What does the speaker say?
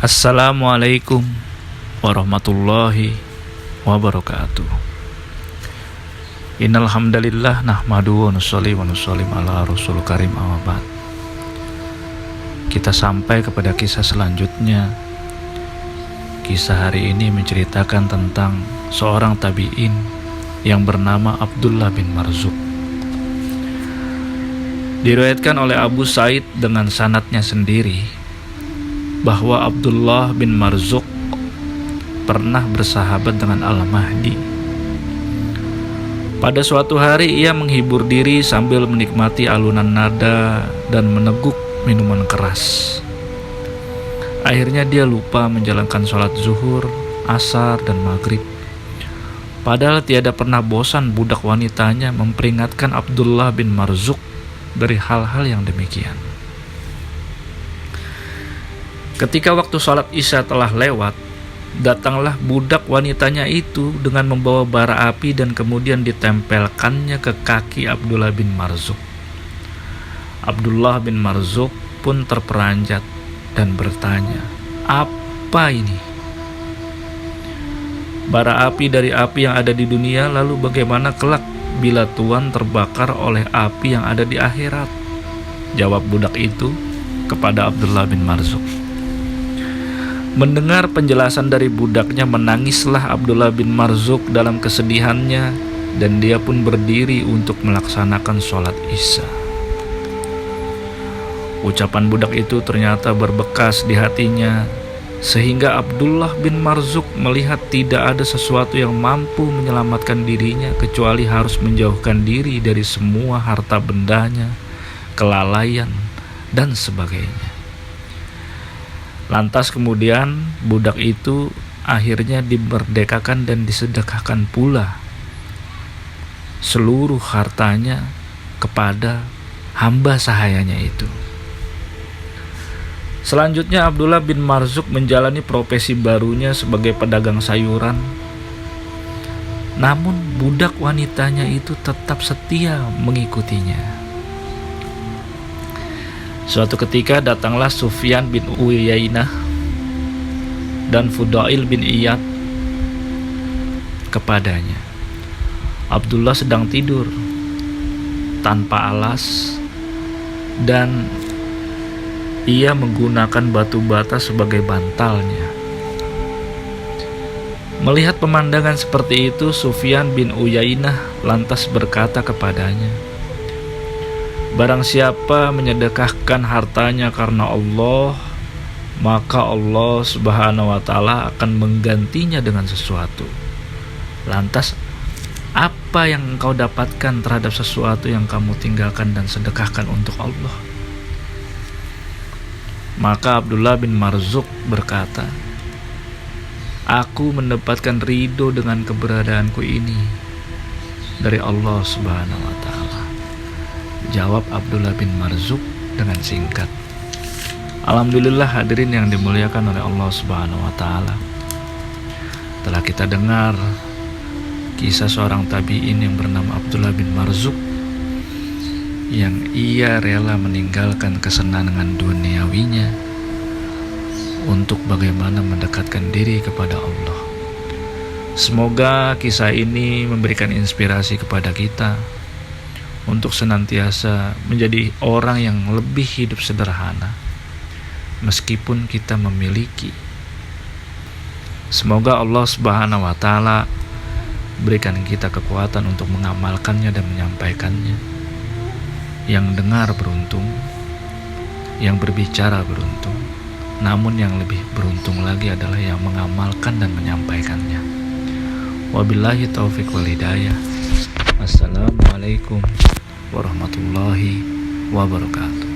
Assalamualaikum warahmatullahi wabarakatuh. Innal hamdalillah nahmadu wa nusolli wa nusollim ala rasul karim amma ba'd. Kita sampai kepada kisah selanjutnya. Kisah hari ini menceritakan tentang seorang tabi'in yang bernama Abdullah bin Marzuq. Diriwayatkan oleh Abu Sa'id dengan sanadnya sendiri bahwa Abdullah bin Marzuq pernah bersahabat dengan Al-Mahdi. Pada suatu hari ia menghibur diri sambil menikmati alunan nada dan meneguk minuman keras. Akhirnya dia lupa menjalankan sholat zuhur, asar, dan maghrib. Padahal tiada pernah bosan budak wanitanya memperingatkan Abdullah bin Marzuq dari hal-hal yang demikian. Ketika waktu sholat isya telah lewat, datanglah budak wanitanya itu dengan membawa bara api dan kemudian ditempelkannya ke kaki Abdullah bin Marzuq. Abdullah bin Marzuq pun terperanjat dan bertanya, "Apa ini?" "Bara api dari api yang ada di dunia, lalu bagaimana kelak bila Tuhan terbakar oleh api yang ada di akhirat?" jawab budak itu kepada Abdullah bin Marzuq. Mendengar penjelasan dari budaknya, menangislah Abdullah bin Marzuq dalam kesedihannya dan dia pun berdiri untuk melaksanakan sholat isya. Ucapan budak itu ternyata berbekas di hatinya sehingga Abdullah bin Marzuq melihat tidak ada sesuatu yang mampu menyelamatkan dirinya kecuali harus menjauhkan diri dari semua harta bendanya, kelalaian, dan sebagainya. Lantas kemudian budak itu akhirnya dimerdekakan dan disedekahkan pula seluruh hartanya kepada hamba sahayanya itu. Selanjutnya Abdullah bin Marzuq menjalani profesi barunya sebagai pedagang sayuran. Namun budak wanitanya itu tetap setia mengikutinya. Suatu ketika datanglah Sufyan bin Uyainah dan Fudail bin Iyad kepadanya. Abdullah sedang tidur tanpa alas dan ia menggunakan batu bata sebagai bantalnya. Melihat pemandangan seperti itu, Sufyan bin Uyainah lantas berkata kepadanya, "Barang siapa menyedekahkan hartanya karena Allah, maka Allah Subhanahu wa ta'ala akan menggantinya dengan sesuatu. Lantas, apa yang engkau dapatkan terhadap sesuatu yang kamu tinggalkan dan sedekahkan untuk Allah?" Maka Abdullah bin Marzuq berkata, "Aku mendapatkan ridho dengan keberadaanku ini dari Allah Subhanahu wa ta'ala," jawab Abdullah bin Marzuq dengan singkat. Alhamdulillah hadirin yang dimuliakan oleh Allah Subhanahu wa ta'ala. Telah kita dengar kisah seorang tabi'in yang bernama Abdullah bin Marzuq yang ia rela meninggalkan kesenangan duniawinya untuk bagaimana mendekatkan diri kepada Allah. Semoga kisah ini memberikan inspirasi kepada kita untuk senantiasa menjadi orang yang lebih hidup sederhana meskipun kita memiliki. Semoga Allah Subhanahu wa ta'ala berikan kita kekuatan untuk mengamalkannya dan menyampaikannya. Yang dengar beruntung, yang berbicara beruntung, namun yang lebih beruntung lagi adalah yang mengamalkan dan menyampaikannya. Wabillahi taufiq wal hidayah. Assalamualaikum warahmatullahi wabarakatuh.